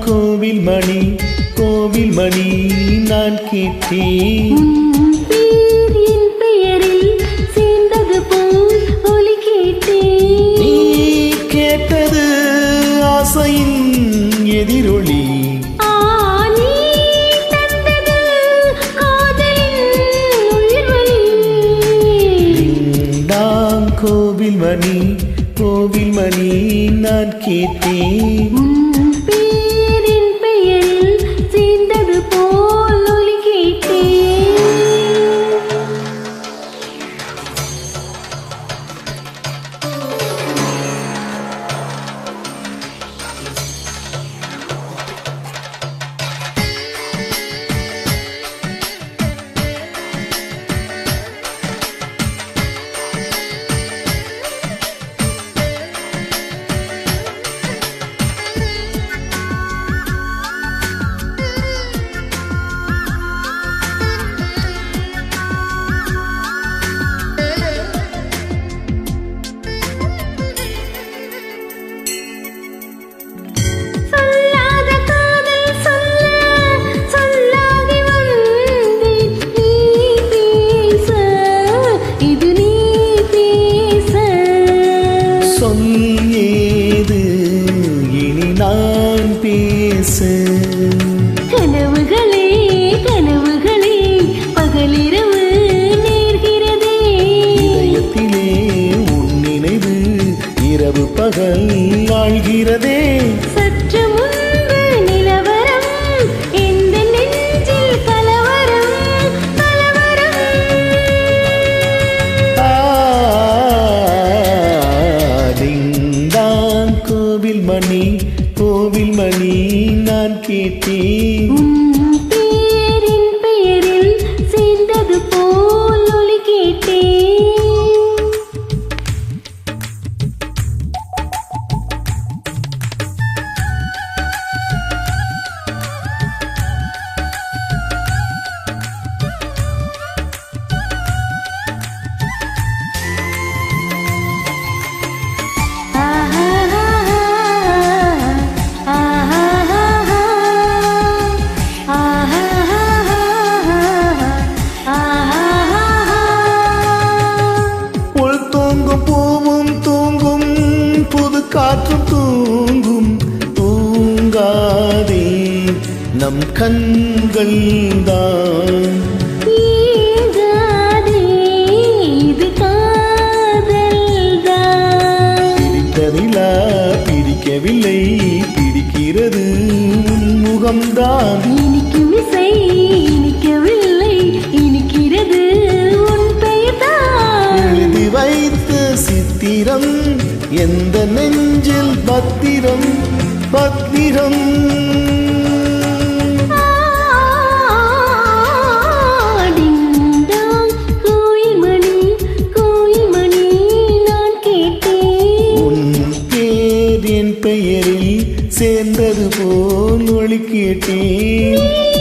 கோவில் மணி நான் கேட்டேன். என் பெயரில் சேர்ந்தது போல் ஒலி கேட்டேன். நீ கேட்டது ஆசையின் எதிரொலி. நீ தந்தது காதலின் உயிர்வலி. நான் கோவில் மணி நான் கேட்டேன். என் பெயரில் சேர்ந்தது போல் ஒலி கேட்டேன். கனவுகளே பகலிரவு நேர்கிறதே. இதயத்திலே உன் நினைவு இரவு பகல் ஆழ்கிறதே. சற்று முன்பு நிலவரம் இந்த நெஞ்சில் கலவரம். டிங்டாங் கோவில் மணி நான் கேட்டேன். என் பெயரில் சேர்ந்தது போல் ஒலி கேட்டேன். பூவும் தூங்கும் புது காற்றும் தூங்காதே நம் கண்கள் தான். இது காதல்தான். பிடித்ததிலா பிடிக்கவில்லை பிடிக்கிறது முகம்தான். இனிக்கும் இசை இனிக்கவில்லை இனிக்கிறது உன் பெயர்தான். எழுதி வைத்த சித்திரம் எந்த நெஞ்சில் பத்திரம். டிங்டாங் கோயில் மணி நான் கேட்டேன். உன் பேர் என் பெயரில் சேர்ந்தது போல் ஒலி கேட்டேன்.